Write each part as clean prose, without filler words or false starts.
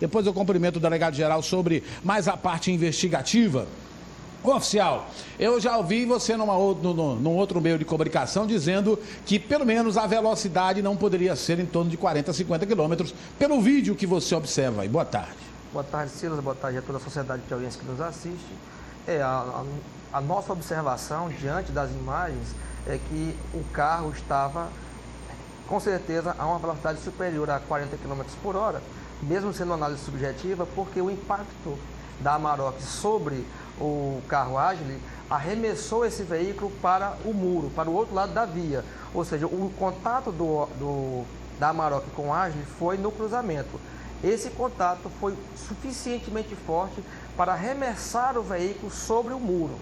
Depois eu cumprimento o delegado-geral sobre mais a parte investigativa. Oficial, eu já ouvi você num outro meio de comunicação dizendo que pelo menos a velocidade não poderia ser em torno de 40, 50 quilômetros, pelo vídeo que você observa aí. Boa tarde. Boa tarde, Silas. Boa tarde a toda a sociedade de audiência que nos assiste. A nossa observação diante das imagens é que o carro estava, com certeza, a uma velocidade superior a 40 km por hora, mesmo sendo uma análise subjetiva, porque o impacto da Amarok sobre o carro Agile arremessou esse veículo para o muro, para o outro lado da via. Ou seja, o contato da Amarok com o Agile foi no cruzamento. Esse contato foi suficientemente forte para arremessar o veículo sobre o muro.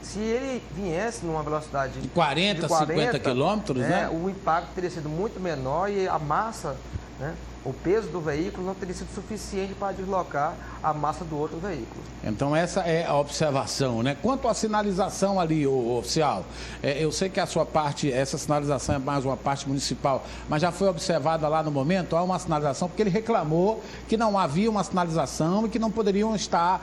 Se ele viesse numa velocidade de 40, 50 quilômetros, né? O impacto teria sido muito menor e a massa, né, o peso do veículo não teria sido suficiente para deslocar a massa do outro veículo. Então essa é a observação, né? Quanto à sinalização ali, oficial, eu sei que a sua parte, essa sinalização é mais uma parte municipal, mas já foi observada lá no momento, há uma sinalização, porque ele reclamou que não havia uma sinalização e que não poderiam estar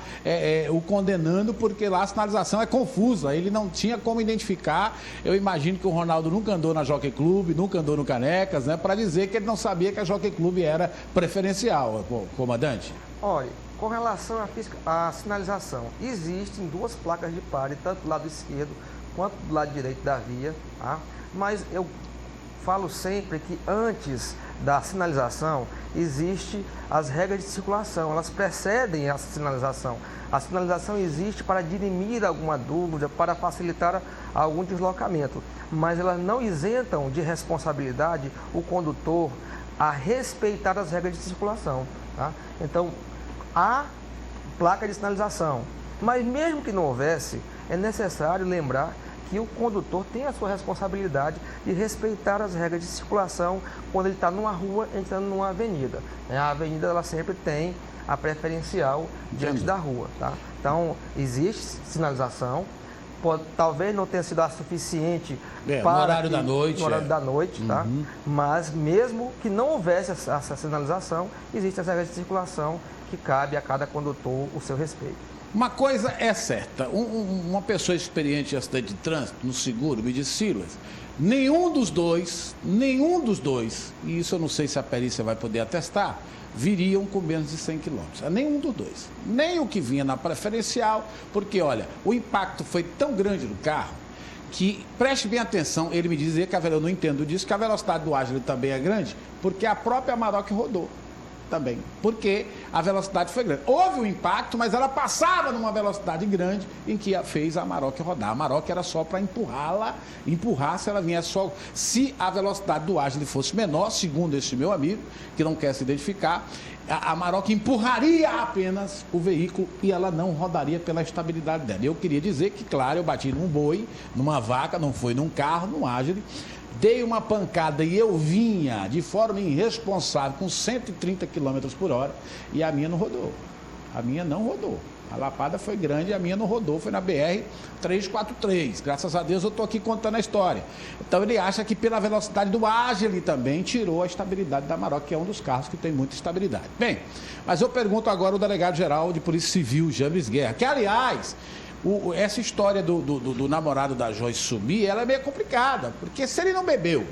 o condenando, porque lá a sinalização é confusa, ele não tinha como identificar. Eu imagino que o Ronaldo nunca andou na Jockey Club, nunca andou no Canecas, né? Para dizer que ele não sabia que a Jockey Club era preferencial, comandante. Olha, com relação à sinalização, existem duas placas de pare, tanto do lado esquerdo quanto do lado direito da via, tá? Mas eu falo sempre que antes da sinalização existe as regras de circulação, elas precedem a sinalização. A sinalização existe para dirimir alguma dúvida, para facilitar algum deslocamento, mas elas não isentam de responsabilidade o condutor a respeitar as regras de circulação, tá? Então, há placa de sinalização, mas mesmo que não houvesse, é necessário lembrar que o condutor tem a sua responsabilidade de respeitar as regras de circulação quando ele está numa rua entrando numa avenida. A avenida ela sempre tem a preferencial diante da rua, tá? Então, existe sinalização. Talvez não tenha sido a suficiente para no horário da noite. No horário da noite, tá? Mas mesmo que não houvesse essa sinalização, existem as regras de circulação que cabe a cada condutor o seu respeito. Uma coisa é certa, uma pessoa experiente em acidente de trânsito, no seguro, me disse, Silas, nenhum dos dois, e isso eu não sei se a perícia vai poder atestar, viriam com menos de 100 quilômetros. Nenhum dos dois. Nem o que vinha na preferencial, porque, olha, o impacto foi tão grande no carro que, preste bem atenção, ele me dizia que eu não entendo disso, que a velocidade do Agile também é grande, porque a própria Amarok rodou também, porque a velocidade foi grande. Houve um impacto, mas ela passava numa velocidade grande em que fez a Amarok rodar. A Amarok era só para empurrar se ela viesse só. Se a velocidade do Agile fosse menor, segundo este meu amigo, que não quer se identificar, a Amarok empurraria apenas o veículo e ela não rodaria pela estabilidade dela. Eu queria dizer que, claro, eu bati num boi, numa vaca, não foi num carro, num Agile. Dei uma pancada e eu vinha de forma irresponsável com 130 km por hora e a minha não rodou. A minha não rodou. A lapada foi grande e a minha não rodou. Foi na BR-343. Graças a Deus eu estou aqui contando a história. Então ele acha que pela velocidade do Agile também tirou a estabilidade da Amarok, que é um dos carros que tem muita estabilidade. Bem, mas eu pergunto agora ao delegado-geral de Polícia Civil, James Guerra, que aliás... essa história do namorado da Joyce sumir, ela é meio complicada, porque se ele não bebeu,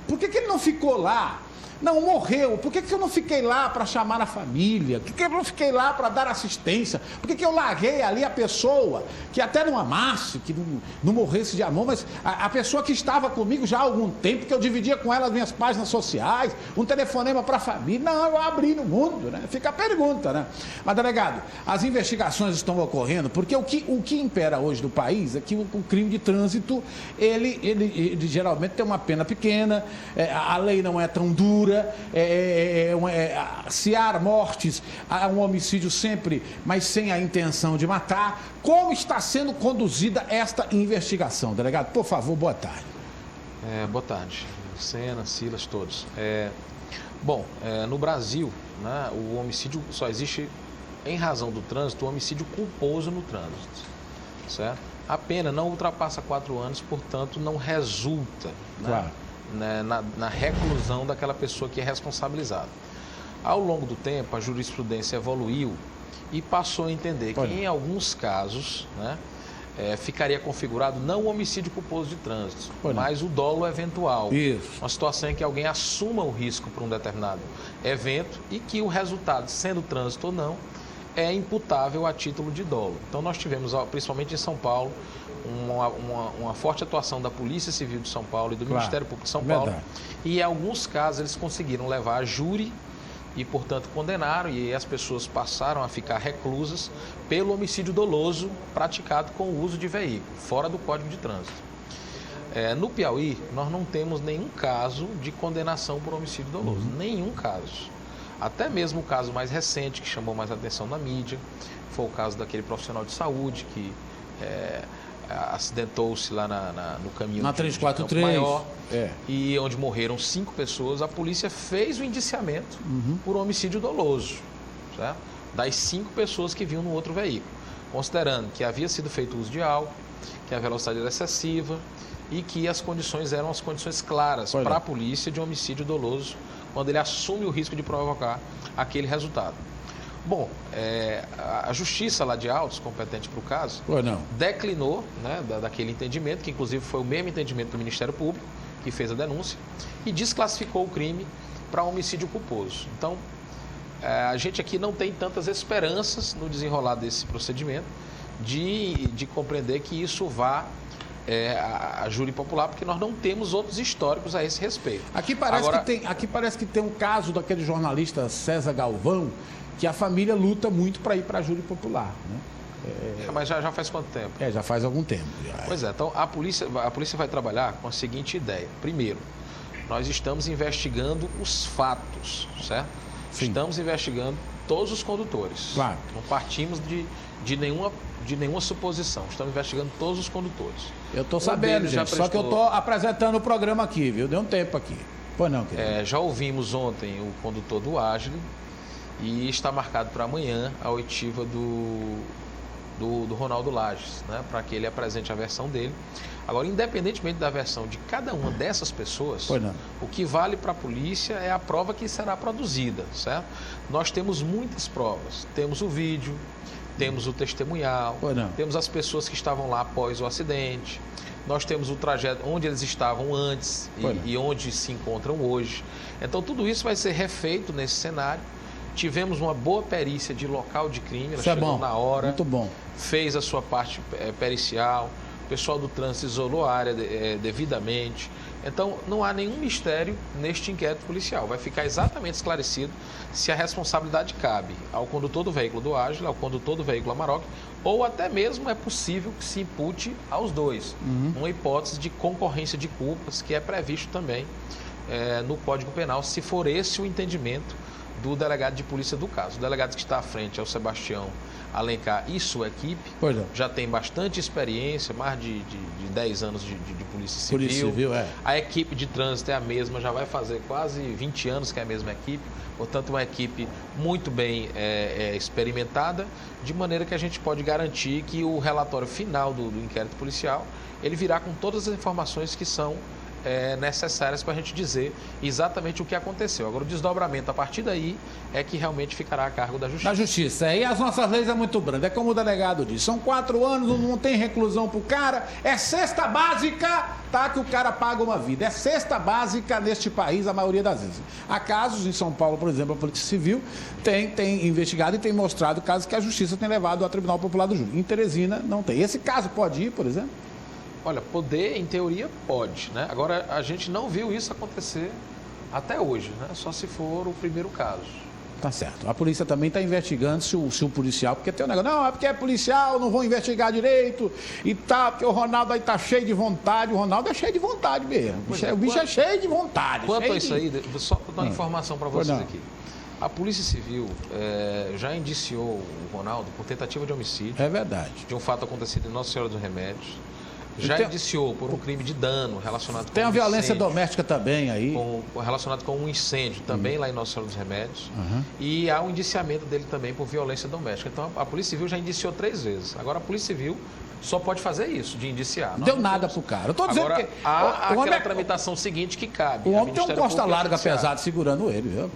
por que ele não ficou lá? Não, morreu. Por que eu não fiquei lá para chamar a família? Por que eu não fiquei lá para dar assistência? Por que eu larguei ali a pessoa que até não amasse, que não morresse de amor, mas a pessoa que estava comigo já há algum tempo, que eu dividia com ela as minhas páginas sociais, um telefonema para a família? Não, eu abri no mundo, né? Fica a pergunta, né? Mas, delegado, as investigações estão ocorrendo, porque o que impera hoje no país é que o crime de trânsito, ele geralmente tem uma pena pequena, a lei não é tão dura, se há mortes, há um homicídio sempre, mas sem a intenção de matar. Como está sendo conduzida esta investigação, delegado? Por favor, boa tarde. Boa tarde, Sena, Silas, todos. No Brasil, né, o homicídio só existe em razão do trânsito, o homicídio culposo no trânsito, certo? A pena não ultrapassa 4 anos, portanto, não resulta, né? Claro. Na reclusão daquela pessoa que é responsabilizada. Ao longo do tempo, a jurisprudência evoluiu e passou a entender que, em alguns casos, né, ficaria configurado não o homicídio culposo de trânsito, mas o dolo eventual. Isso. Uma situação em que alguém assuma o risco para um determinado evento e que o resultado, sendo trânsito ou não, é imputável a título de dolo. Então, nós tivemos, principalmente em São Paulo, uma forte atuação da Polícia Civil de São Paulo e do Ministério Público de São Paulo. E, em alguns casos, eles conseguiram levar a júri e, portanto, condenaram, e as pessoas passaram a ficar reclusas pelo homicídio doloso praticado com o uso de veículo, fora do Código de Trânsito. No Piauí, nós não temos nenhum caso de condenação por homicídio doloso, nenhum caso. Até mesmo o caso mais recente, que chamou mais atenção na mídia, foi o caso daquele profissional de saúde que acidentou-se lá no caminho na de 343 Maior, e onde morreram 5 pessoas. A polícia fez o indiciamento por homicídio doloso, certo? Das 5 pessoas que vinham no outro veículo, considerando que havia sido feito uso de álcool, que a velocidade era excessiva e que as condições eram as condições claras para a polícia de homicídio doloso, quando ele assume o risco de provocar aquele resultado. Bom, a Justiça lá de Autos, competente para o caso, declinou, né, daquele entendimento, que inclusive foi o mesmo entendimento do Ministério Público, que fez a denúncia, e desclassificou o crime para homicídio culposo. Então, a gente aqui não tem tantas esperanças no desenrolar desse procedimento de compreender que isso vá a júri popular, porque nós não temos outros históricos a esse respeito. Aqui parece que tem um caso daquele jornalista César Galvão, que a família luta muito para ir para a júri popular, né? Mas já faz quanto tempo? Já faz algum tempo. Pois é, então a polícia vai trabalhar com a seguinte ideia. Primeiro, nós estamos investigando os fatos, certo? Sim. Estamos investigando todos os condutores. Claro. Não partimos de nenhuma suposição. Estamos investigando todos os condutores. Eu estou sabendo, gente, só que eu estou apresentando o programa aqui, viu? Deu um tempo aqui. Pois não, querido. Já ouvimos ontem o condutor do Agile e está marcado para amanhã a oitiva do Ronaldo Lages, né? Para que ele apresente a versão dele. Agora, independentemente da versão de cada uma dessas pessoas, o que vale para a polícia é a prova que será produzida, certo? Nós temos muitas provas. Temos o vídeo, temos o testemunhal, temos as pessoas que estavam lá após o acidente, nós temos o trajeto onde eles estavam antes e onde se encontram hoje. Então, tudo isso vai ser refeito nesse cenário. Tivemos uma boa perícia de local de crime, ela chegou na hora, muito bom. Fez a sua parte pericial, o pessoal do trânsito isolou a área devidamente. Então, não há nenhum mistério neste inquérito policial. Vai ficar exatamente esclarecido se a responsabilidade cabe ao condutor do veículo do Ágil, ao condutor do veículo Amarok, ou até mesmo é possível que se impute aos dois. Uma hipótese de concorrência de culpas, que é previsto também no Código Penal, se for esse o entendimento do delegado de polícia do caso. O delegado que está à frente é o Sebastião Alencar e sua equipe. Já tem bastante experiência, mais de 10 anos de polícia civil. Polícia Civil, A equipe de trânsito é a mesma, já vai fazer quase 20 anos que é a mesma equipe. Portanto, uma equipe muito bem experimentada, de maneira que a gente pode garantir que o relatório final do inquérito policial, ele virá com todas as informações que são necessárias para a gente dizer exatamente o que aconteceu. Agora, o desdobramento a partir daí é que realmente ficará a cargo da Justiça. Da Justiça. E as nossas leis é muito branda. É como o delegado disse, são 4 anos, não tem reclusão para o cara, é cesta básica, tá? Que o cara paga uma vida. É cesta básica neste país, a maioria das vezes. Há casos, em São Paulo, por exemplo, a Polícia Civil tem investigado e tem mostrado casos que a Justiça tem levado ao Tribunal Popular do Júri. Em Teresina, não tem. Esse caso pode ir, por exemplo? Olha, poder, em teoria, pode, né? Agora, a gente não viu isso acontecer até hoje, né? Só se for o primeiro caso. Tá certo. A polícia também está investigando se o policial, porque tem um negócio, não, é porque é policial, não vão investigar direito e tal, porque o Ronaldo aí tá cheio de vontade. O Ronaldo é cheio de vontade mesmo. O bicho é cheio de vontade. Quanto a isso aí, só para dar uma informação para vocês aqui. A Polícia Civil já indiciou o Ronaldo por tentativa de homicídio. É verdade. De um fato acontecido em Nossa Senhora dos Remédios. já indiciou por um crime de dano relacionado com tem a violência doméstica também aí. Relacionado com um incêndio também lá em Nossa Senhora dos Remédios. E há um indiciamento dele também por violência doméstica. Então a Polícia Civil já indiciou 3 vezes. Agora a Polícia Civil só pode fazer isso, de indiciar. Deu nada pro cara. Eu tô dizendo agora, que há aquela tramitação seguinte que cabe. O homem tem um costa larga pesado segurando ele. Viu?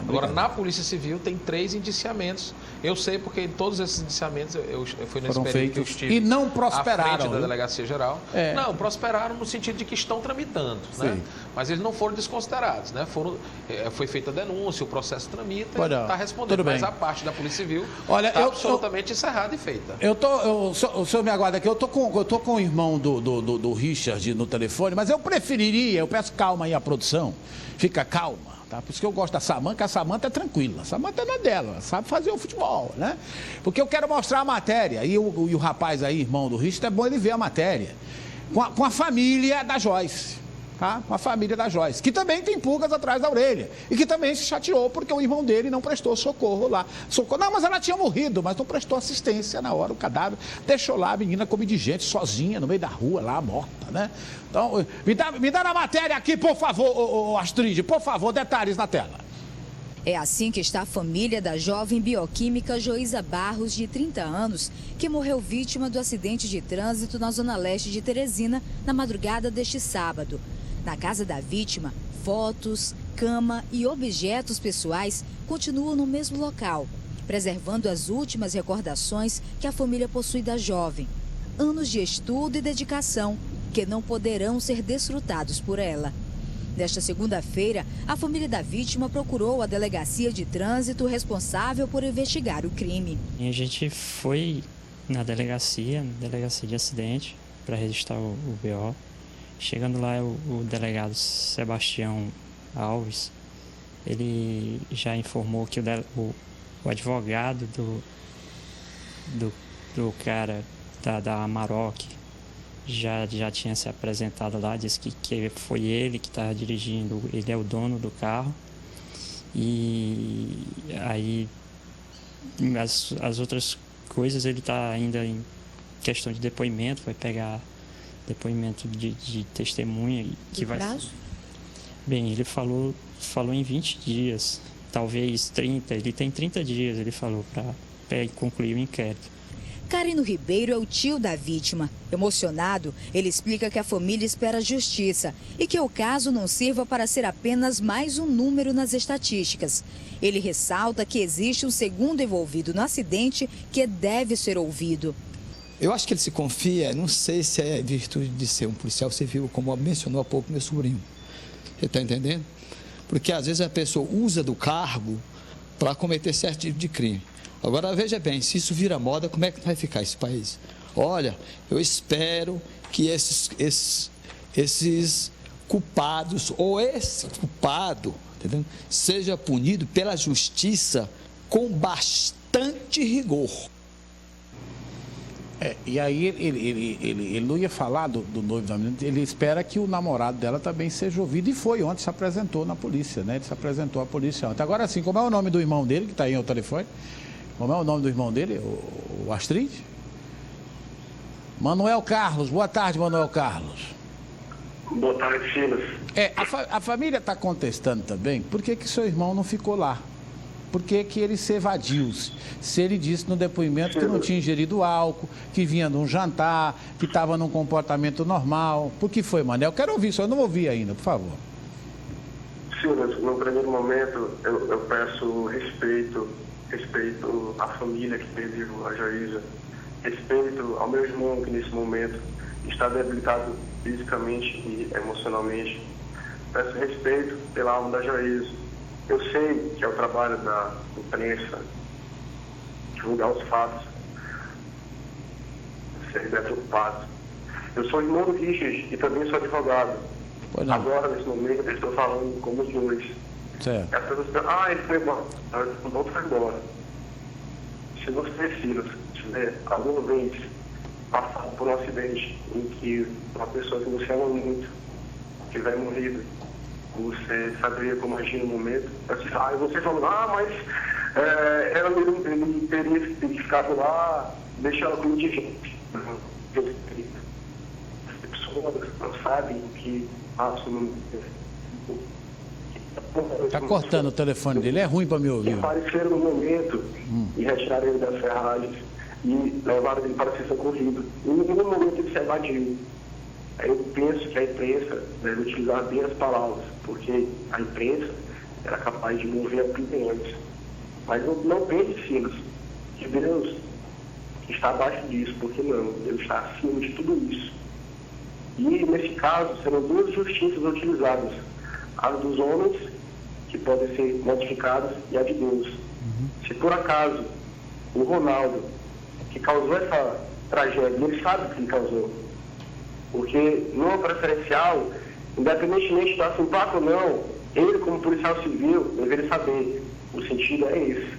Agora, na Polícia Civil tem 3 indiciamentos. Eu sei porque todos esses indiciamentos, eu fui nesse período que eu estive e não prosperaram, à frente da Delegacia Geral. Não, prosperaram no sentido de que estão tramitando, né? Mas eles não foram desconsiderados, né? Foi feita a denúncia, o processo tramita e está respondendo. Mas a parte da Polícia Civil está absolutamente encerrada e feita. O senhor me aguarda aqui, eu tô com o irmão do Richard no telefone, mas eu preferiria, eu peço calma aí à produção, fica calma. Tá? Por isso que eu gosto da Samanta, que a Samanta é tranquila. A Samanta é na dela, sabe fazer o futebol, né? Porque eu quero mostrar a matéria. E o rapaz aí, irmão do Richard, é bom ele ver a matéria. Com a família da Joyce. Tá? Com a família da Joyce, que também tem pulgas atrás da orelha. E que também se chateou porque o irmão dele não prestou socorro lá. Não, mas ela tinha morrido, mas não prestou assistência na hora, o cadáver. Deixou lá a menina como indigente, sozinha, no meio da rua, lá, morta, né? Então, me dá na matéria aqui, por favor, Astrid, por favor, detalhes na tela. É assim que está a família da jovem bioquímica Joísa Barros, de 30 anos, que morreu vítima do acidente de trânsito na zona leste de Teresina, na madrugada deste sábado. Na casa da vítima, fotos, cama e objetos pessoais continuam no mesmo local, preservando as últimas recordações que a família possui da jovem. Anos de estudo e dedicação que não poderão ser desfrutados por ela. Nesta segunda-feira, a família da vítima procurou a delegacia de trânsito responsável por investigar o crime. E a gente foi na delegacia de acidente, para registrar o BO. Chegando lá, o delegado Sebastião Alves, ele já informou que o advogado do cara da Amarok já tinha se apresentado lá, disse que foi ele que estava dirigindo, ele é o dono do carro. E aí as outras coisas ele está ainda em questão de depoimento, vai pegar depoimento de testemunha que vai. Prazo? Bem, ele falou em 20 dias, talvez 30, ele tem 30 dias, ele falou, para concluir o inquérito. Carino Ribeiro é o tio da vítima. Emocionado, ele explica que a família espera justiça e que o caso não sirva para ser apenas mais um número nas estatísticas. Ele ressalta que existe um segundo envolvido no acidente que deve ser ouvido. Eu acho que ele se confia, não sei se é virtude de ser um policial civil, como mencionou há pouco meu sobrinho. Você está entendendo? Porque às vezes a pessoa usa do cargo para cometer certo tipo de crime. Agora, veja bem, se isso vira moda, como é que vai ficar esse país? Olha, eu espero que esses culpados, ou esse culpado, entendeu? Seja punido pela justiça com bastante rigor. E aí ele não ia falar do noivo da menina, ele espera que o namorado dela também seja ouvido, e foi ontem, se apresentou na polícia, né? Ele se apresentou à polícia ontem. Agora sim, como é o nome do irmão dele, que está aí ao telefone? Como é o nome do irmão dele, o Astrid? Manuel Carlos, boa tarde, Manuel Carlos. Boa tarde, Silas. A família está contestando também, por que seu irmão não ficou lá? Por que ele se evadiu? Se ele disse no depoimento que não tinha ingerido álcool, que vinha de um jantar, que estava num comportamento normal. Por que foi, Manel? Eu quero ouvir, só eu não ouvi ainda, por favor. Silas, no primeiro momento, eu peço respeito à família que perdeu a Joísa, respeito ao meu irmão que nesse momento está debilitado fisicamente e emocionalmente. Peço respeito pela alma da Joísa. Eu sei que é o trabalho da imprensa divulgar os fatos, ser preocupado. Eu sou irmão do Richard e também sou advogado. Agora, nesse momento, eu estou falando como os dois. Certo. As pessoas pensam, ele foi embora. O outro foi embora. Se você, Silas, tiver alguma vez passado por um acidente em que uma pessoa que você ama muito tiver morrido, você saberia como agir no momento? Você falou, mas ela não teria ficado lá, deixar ela como indigente. pessoas não sabem que passo no... Está cortando o telefone dele, é ruim para me ouvir. Apareceram no momento e retiraram ele das ferragens e levaram ele para ser socorrido. E em nenhum momento ele se evadiu. Eu penso que a imprensa deve utilizar bem as palavras, porque a imprensa era capaz de mover opiniões. Mas não pense, Silas, que Deus está abaixo disso, porque não, Deus está acima de tudo isso. E nesse caso serão duas justiças utilizadas, a dos homens, que podem ser modificadas, e a de Deus. Se por acaso o Ronaldo, que causou essa tragédia, ele sabe que ele causou, porque numa preferencial, independentemente de dar simpático ou não, ele como policial civil deveria saber, o sentido é esse.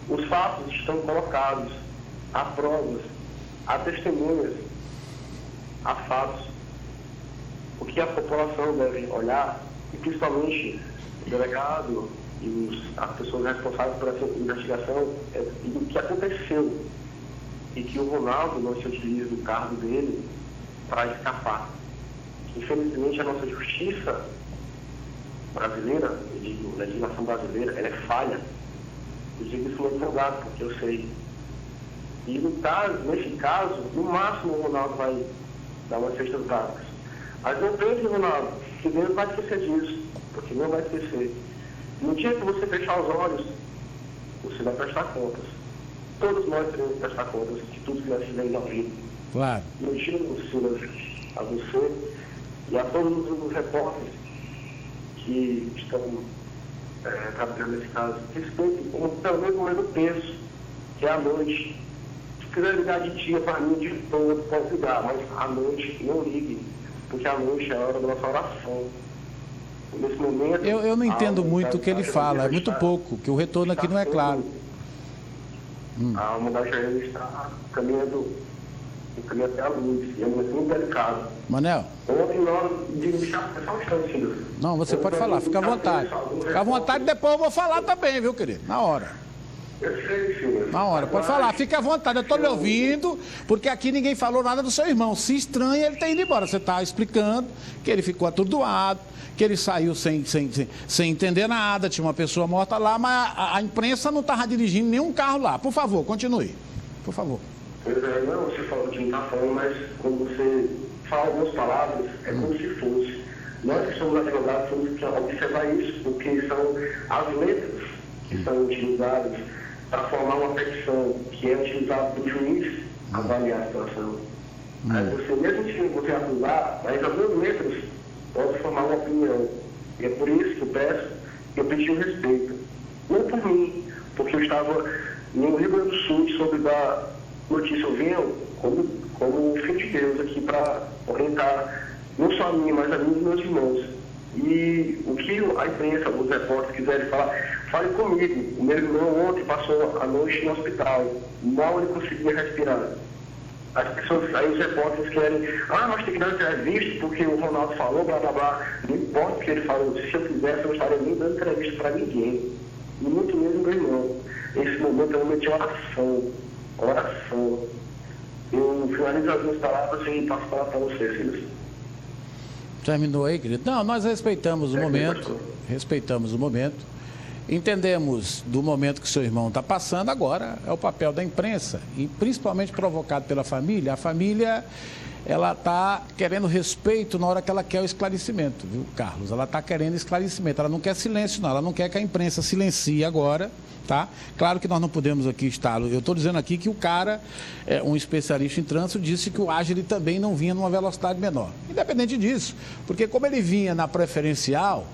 Os fatos estão colocados, há provas, há testemunhas, há fatos. O que a população deve olhar, e principalmente o delegado e as pessoas responsáveis por essa investigação, é o que aconteceu. E que o Ronaldo não se utilize do cargo dele para escapar. Infelizmente, a nossa justiça brasileira, eu digo, a legislação brasileira, ela é falha. Eu digo isso muito advogado, porque eu sei. E nesse caso, no máximo o Ronaldo vai dar umas cestas básicas. Mas não pense, Ronaldo, que Deus vai esquecer disso, porque não vai esquecer. No dia que você fechar os olhos, você vai prestar contas. Todos nós teremos que prestar contas de tudo que nós fizemos na vida. Claro. Eu digo, Silas, a você e a todos os repórteres que estão trabalhando nesse caso, respeitem, pelo menos eu penso, que é à noite. Se quiser ligar de dia para mim, de todo, pode ligar, mas à noite não ligue, porque à noite é a hora da nossa oração. Nesse momento... Eu não entendo muito o que ele fala, é muito pouco, que o retorno aqui não é claro. A alma da Jair está caminhando até a luz, e é muito delicado. Manel? Ontem nós deixar só um instante, Silas. Não, você pode falar, fica à vontade. Fica à vontade, depois eu vou falar também, viu, querido? Na hora. Eu sei, Silas. Na hora, pode falar, fica à vontade, eu estou lhe ouvindo, porque aqui ninguém falou nada do seu irmão. Se estranha, ele ter ido embora. Você está explicando que ele ficou atordoado, que ele saiu sem entender nada, tinha uma pessoa morta lá, mas a imprensa não estava dirigindo nenhum carro lá. Por favor, continue. Por favor. Pois é, não, você falou de não estar falando, mas quando você fala algumas palavras, é como se fosse. Nós que somos advogados temos que observar isso, porque são as letras que são utilizadas para formar uma petição, que é utilizada pelo juiz avaliar a situação. Aí você, mesmo que você acusar, mas as duas letras podem formar uma opinião. E é por isso que eu pedi o respeito. Não por mim, porque eu estava no Rio Grande do Sul sobre da notícia, eu venho como filho de Deus aqui para orientar não só a mim, mas a mim e meus irmãos. E o que a imprensa, os repórteres quiserem falar, fale comigo. O meu irmão ontem passou a noite no hospital, mal ele conseguia respirar. As pessoas, aí os repórteres querem, nós temos que dar entrevista porque o Ronaldo falou, blá blá blá. Não importa o que ele falou, se eu fizesse, eu não estaria nem dando entrevista para ninguém. E muito menos meu irmão. Esse momento é um momento de oração. Oração. Eu finalizo as minhas palavras e passo a palavra para você, Silas. Terminou aí, querido? Não, nós respeitamos o momento. Respeitamos o momento. Entendemos do momento que seu irmão está passando, agora é o papel da imprensa, e principalmente provocado pela família. A família, ela está querendo respeito na hora que ela quer o esclarecimento, viu, Carlos? Ela está querendo esclarecimento, ela não quer silêncio, não, ela não quer que a imprensa silencie agora, tá? Claro que nós não podemos aqui estar, eu estou dizendo aqui que o cara, um especialista em trânsito, disse que o Ágil também não vinha numa velocidade menor. Independente disso, porque como ele vinha na preferencial,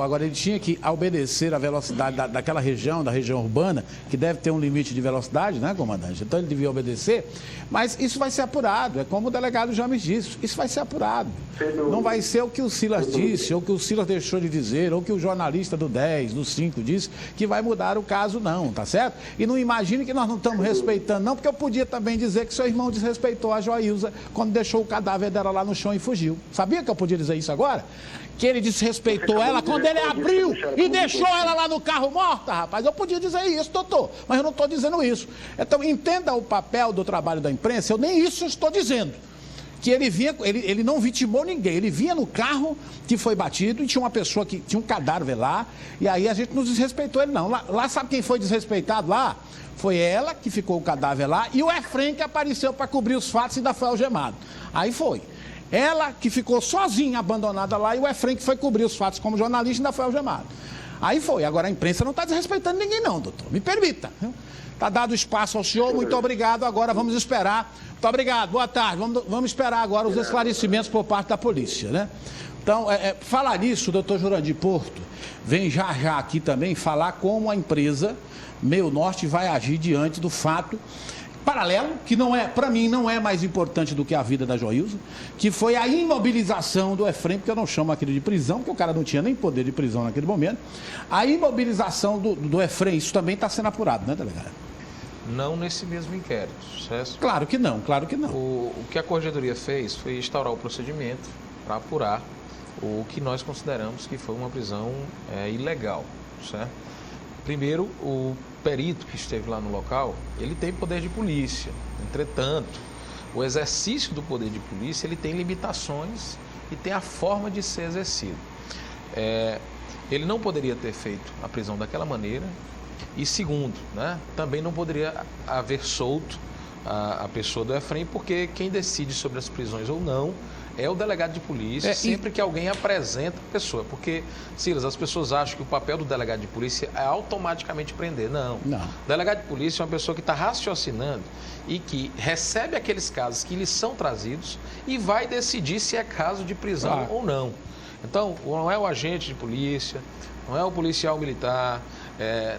agora ele tinha que obedecer a velocidade daquela região, da região urbana, que deve ter um limite de velocidade, né, comandante? Então ele devia obedecer, mas isso vai ser apurado, é como o delegado James disse, isso vai ser apurado. Não vai ser o que o Silas disse, ou o que o Silas deixou de dizer, ou o que o jornalista do 10, do 5 disse, que vai mudar o caso não, tá certo? E não imagine que nós não estamos respeitando não, porque eu podia também dizer que seu irmão desrespeitou a Joilza quando deixou o cadáver dela lá no chão e fugiu. Sabia que eu podia dizer isso agora? Que ele desrespeitou ela quando ele abriu e deixou ela lá no carro morta, rapaz. Eu podia dizer isso, doutor, mas eu não estou dizendo isso. Então, entenda o papel do trabalho da imprensa, eu nem isso estou dizendo. que ele não vitimou ninguém. Ele vinha no carro que foi batido e tinha uma pessoa que tinha um cadáver lá, e aí a gente não desrespeitou ele, não. Lá sabe quem foi desrespeitado lá? Foi ela que ficou o cadáver lá e o Efrem que apareceu para cobrir os fatos e ainda foi algemado. Aí foi. Ela que ficou sozinha, abandonada lá, e o Efrem que foi cobrir os fatos como jornalista e ainda foi algemado. Aí foi. Agora a imprensa não está desrespeitando ninguém, não, doutor. Me permita. Está dado espaço ao senhor, muito obrigado. Agora vamos esperar. Muito obrigado, boa tarde. Vamos esperar agora os esclarecimentos por parte da polícia, né? Então, falar nisso, o doutor Jurandir Porto vem já aqui também falar como a empresa Meio Norte vai agir diante do fato paralelo, que não é, para mim, não é mais importante do que a vida da Joilza, que foi a imobilização do Efrem, porque eu não chamo aquilo de prisão, porque o cara não tinha nem poder de prisão naquele momento. A imobilização do Efrem, isso também está sendo apurado, né, delegado? Não nesse mesmo inquérito, certo? Claro que não, claro que não. O que a Corregedoria fez foi instaurar o procedimento para apurar o que nós consideramos que foi uma prisão ilegal, certo? Primeiro, o perito que esteve lá no local, ele tem poder de polícia. Entretanto, o exercício do poder de polícia, ele tem limitações e tem a forma de ser exercido. Ele não poderia ter feito a prisão daquela maneira. E segundo, né, também não poderia haver solto a pessoa do Efrem, porque quem decide sobre as prisões ou não é o delegado de polícia, sempre que alguém apresenta a pessoa. Porque, Silas, as pessoas acham que o papel do delegado de polícia é automaticamente prender. Não. O delegado de polícia é uma pessoa que está raciocinando e que recebe aqueles casos que lhes são trazidos e vai decidir se é caso de prisão ou não. Então, não é o agente de polícia, não é o policial militar,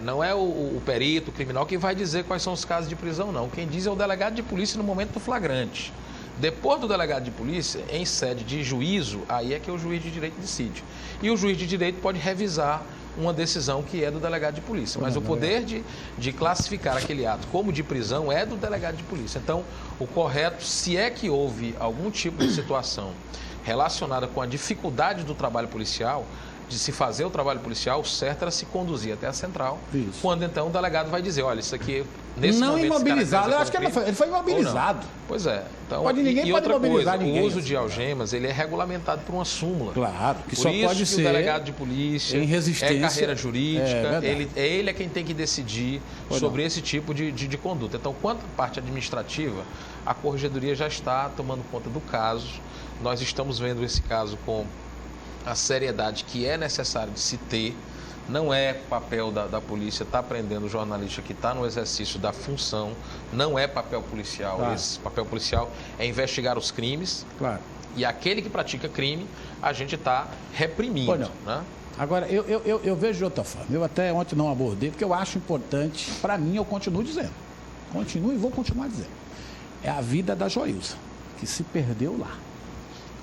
não é o perito criminal que vai dizer quais são os casos de prisão, não. Quem diz é o delegado de polícia no momento do flagrante. Depois do delegado de polícia, em sede de juízo, aí é que o juiz de direito decide. E o juiz de direito pode revisar uma decisão que é do delegado de polícia. Mas o poder de classificar aquele ato como de prisão é do delegado de polícia. Então, o correto, se é que houve algum tipo de situação relacionada com a dificuldade do trabalho policial, de se fazer o trabalho policial, o certo era se conduzir até a central, quando então o delegado vai dizer, olha, isso aqui, nesse não momento... Não imobilizado, eu acho que ele foi imobilizado. Pois é. Então, ninguém pode imobilizar ninguém. O uso de algemas, ele é regulamentado por uma súmula. Claro, que por só isso pode que ser o delegado de polícia em resistência, carreira jurídica, ele é quem tem que decidir sobre esse tipo de conduta. Então, quanto à parte administrativa, a Corregedoria já está tomando conta do caso. Nós estamos vendo esse caso com a seriedade que é necessário de se ter. Não é papel da polícia estar prendendo o jornalista que está no exercício da função, não é papel policial. Claro. Esse papel policial é investigar os crimes. Claro. E aquele que pratica crime, a gente está reprimindo. Né? Agora, eu vejo de outra forma. Eu até ontem não abordei, porque eu acho importante, para mim, eu continuo dizendo. Continuo e vou continuar dizendo. É a vida da Joilza, que se perdeu lá.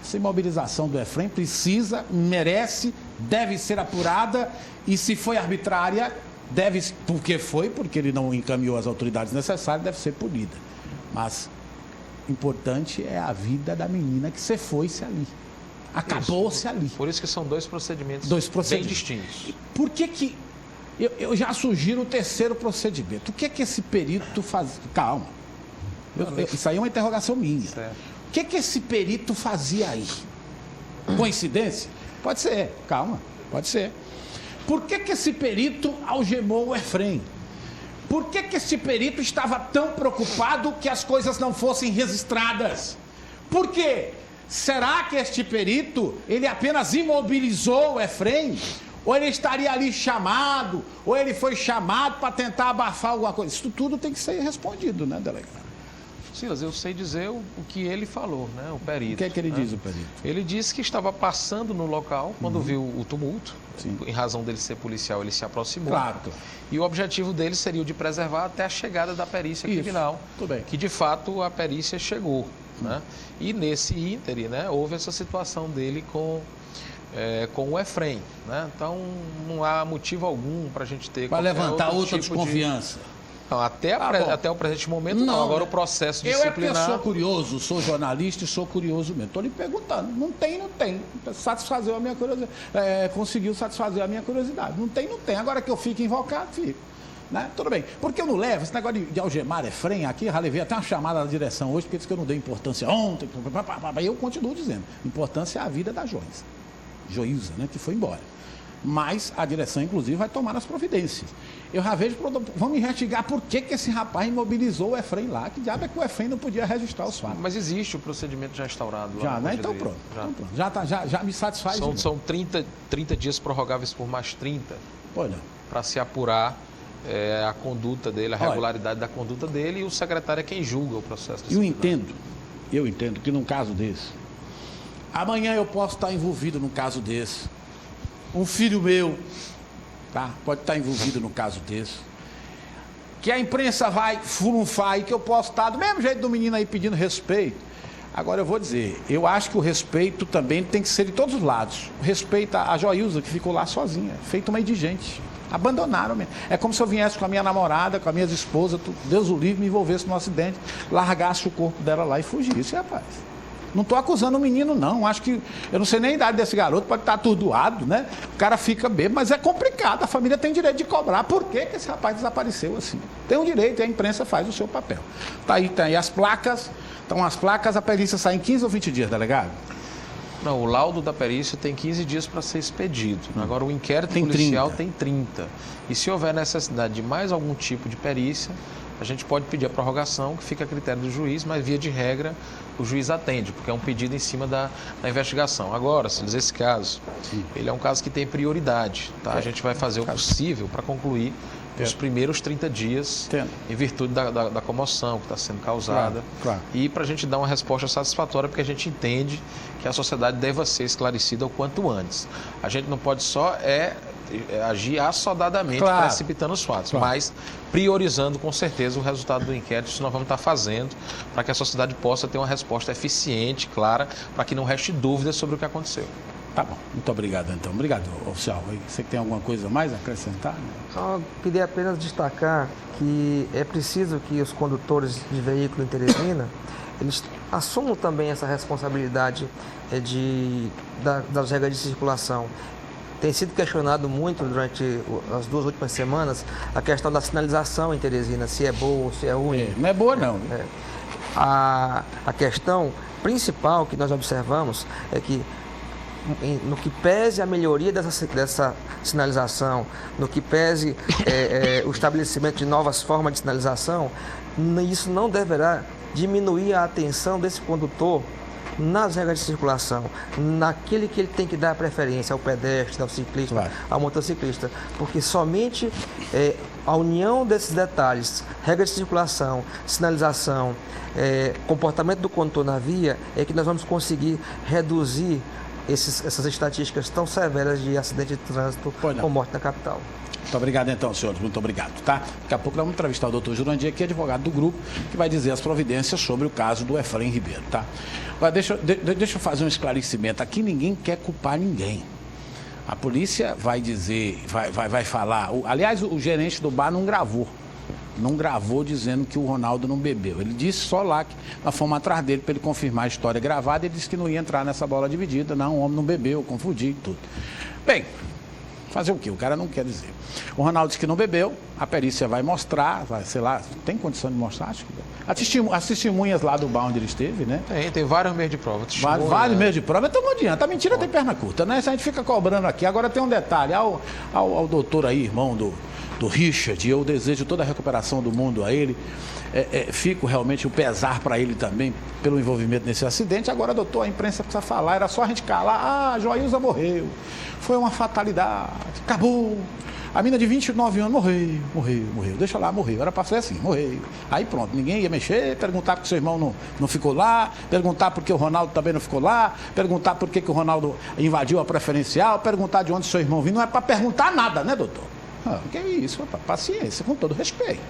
Essa imobilização do Efrem precisa, merece, deve ser apurada e, se foi arbitrária, porque ele não encaminhou as autoridades necessárias, deve ser punida. Mas importante é a vida da menina que se foi-se ali. Acabou-se ali. Por isso que são dois procedimentos bem distintos. Por que eu já sugiro o terceiro procedimento? O que é que esse perito faz? Calma. Isso aí é uma interrogação minha. Certo. O que esse perito fazia aí? Coincidência? Pode ser, calma, pode ser. Por que esse perito algemou o Efrem? Por que esse perito estava tão preocupado que as coisas não fossem registradas? Por quê? Será que este perito, ele apenas imobilizou o Efrem? Ou ele estaria ali chamado, ou ele foi chamado para tentar abafar alguma coisa? Isso tudo tem que ser respondido, né, delegado? Silas, eu sei dizer o que ele falou, né, o perito. O que é que ele diz, o perito? Ele disse que estava passando no local quando viu o tumulto. Sim. Em razão dele ser policial, ele se aproximou. Claro. E o objetivo dele seria o de preservar até a chegada da perícia criminal. Tudo bem. Que, de fato, a perícia chegou. Né? E nesse íntere, né, houve essa situação dele com o Efrem. Né? Então, não há motivo algum para a gente ter... Para levantar outra desconfiança. Não, até o presente momento, não. Agora o processo disciplinar... Eu sou curioso, sou jornalista e sou curioso mesmo. Estou lhe perguntando. Não tem. Satisfazer a minha curiosidade. Conseguiu satisfazer a minha curiosidade. Não tem. Agora que eu fico invocado, fico. né? Tudo bem. Por que eu não levo? Esse negócio de algemar refém aqui, já levei até uma chamada da direção hoje, porque disse que eu não dei importância ontem. Eu continuo dizendo, importância é a vida da Joísa, né? Que foi embora. Mas a direção, inclusive, vai tomar as providências. Eu já vejo, vamos investigar por que esse rapaz imobilizou o Efraim lá. Que diabo é que o Efraim não podia registrar os fatos? Mas existe o procedimento já instaurado lá. Já, né? Então pronto. Já me satisfaz. São 30 dias prorrogáveis por mais 30. Olha. Para se apurar a conduta dele, a regularidade da conduta dele, e o secretário é quem julga o processo. Eu entendo que num caso desse, amanhã eu posso estar envolvido num caso desse. Um filho meu, tá? Pode estar envolvido no caso desse. Que a imprensa vai furunfar e que eu posso estar do mesmo jeito do menino aí pedindo respeito. Agora eu vou dizer, eu acho que o respeito também tem que ser de todos os lados. O respeito a Joísa, que ficou lá sozinha, feito uma indigente. Abandonaram mesmo. É como se eu viesse com a minha namorada, com as minhas esposas, Deus o livre, me envolvesse num acidente, largasse o corpo dela lá e fugisse, rapaz. Não estou acusando o menino, não. Acho que, eu não sei nem a idade desse garoto, pode estar atordoado, né? O cara fica bêbado, mas é complicado. A família tem direito de cobrar. Por que esse rapaz desapareceu assim? Tem um direito e a imprensa faz o seu papel. Tá aí as placas. Então, as placas, a perícia sai em 15 ou 20 dias, delegado? Não, o laudo da perícia tem 15 dias para ser expedido. Agora, o inquérito policial tem 30. E se houver necessidade de mais algum tipo de perícia, a gente pode pedir a prorrogação, que fica a critério do juiz, mas via de regra o juiz atende, porque é um pedido em cima da investigação. Agora, se esse caso, ele é um caso que tem prioridade, tá? A gente vai fazer o possível para concluir os primeiros 30 dias, em virtude da comoção que está sendo causada. Claro. E para a gente dar uma resposta satisfatória, porque a gente entende que a sociedade deva ser esclarecida o quanto antes. A gente não pode só agir assodadamente, precipitando os fatos, mas priorizando com certeza o resultado do inquérito. Isso nós vamos estar fazendo para que a sociedade possa ter uma resposta eficiente, clara, para que não reste dúvidas sobre o que aconteceu. Tá bom, muito obrigado então. Obrigado, oficial. Você tem alguma coisa mais a acrescentar? Só queria apenas destacar que é preciso que os condutores de veículo em Teresina, eles assumam também essa responsabilidade das regras de circulação. Tem sido questionado muito durante as 2 últimas semanas a questão da sinalização em Teresina, se é boa ou se é ruim. Não é boa, não. A questão principal que nós observamos é que, no que pese a melhoria dessa sinalização, no que pese o estabelecimento de novas formas de sinalização, isso não deverá diminuir a atenção desse condutor nas regras de circulação, naquele que ele tem que dar preferência ao pedestre, ao ciclista, ao motociclista, porque somente a união desses detalhes, regras de circulação, sinalização, comportamento do condutor na via, é que nós vamos conseguir reduzir essas estatísticas tão severas de acidente de trânsito com morte na capital. Muito obrigado então, senhores, muito obrigado, tá? Daqui a pouco nós vamos entrevistar o doutor Jurandir, que é advogado do grupo, que vai dizer as providências sobre o caso do Efraim Ribeiro, tá? Agora, deixa eu fazer um esclarecimento. Aqui ninguém quer culpar ninguém. A polícia vai dizer, vai falar... Aliás, o gerente do bar não gravou dizendo que o Ronaldo não bebeu. Ele disse só lá que nós fomos atrás dele para ele confirmar a história gravada. Ele disse que não ia entrar nessa bola dividida. Não, o homem não bebeu, confundi e tudo. Bem, fazer o quê? O cara não quer dizer. O Ronaldo disse que não bebeu, a perícia vai mostrar, sei lá, tem condição de mostrar? Acho que as testemunhas lá do bar onde ele esteve, né? Tem vários meios de prova. Vários meios de prova, então não adianta. A mentira tem perna curta, né? Se a gente fica cobrando aqui. Agora tem um detalhe, ao doutor aí, irmão do Richard, eu desejo toda a recuperação do mundo a ele. Fico realmente o pesar para ele também pelo envolvimento nesse acidente. Agora, doutor, a imprensa precisa falar, era só a gente calar. Joísa morreu, foi uma fatalidade, acabou. A mina de 29 anos morreu, deixa lá, morreu. Era para ser assim, morreu. Aí pronto, ninguém ia mexer, perguntar porque seu irmão não ficou lá, perguntar porque o Ronaldo também não ficou lá, perguntar por que o Ronaldo invadiu a preferencial, perguntar de onde seu irmão vinha. Não é para perguntar nada, né, doutor? Que é isso, rapaz, paciência, com todo respeito.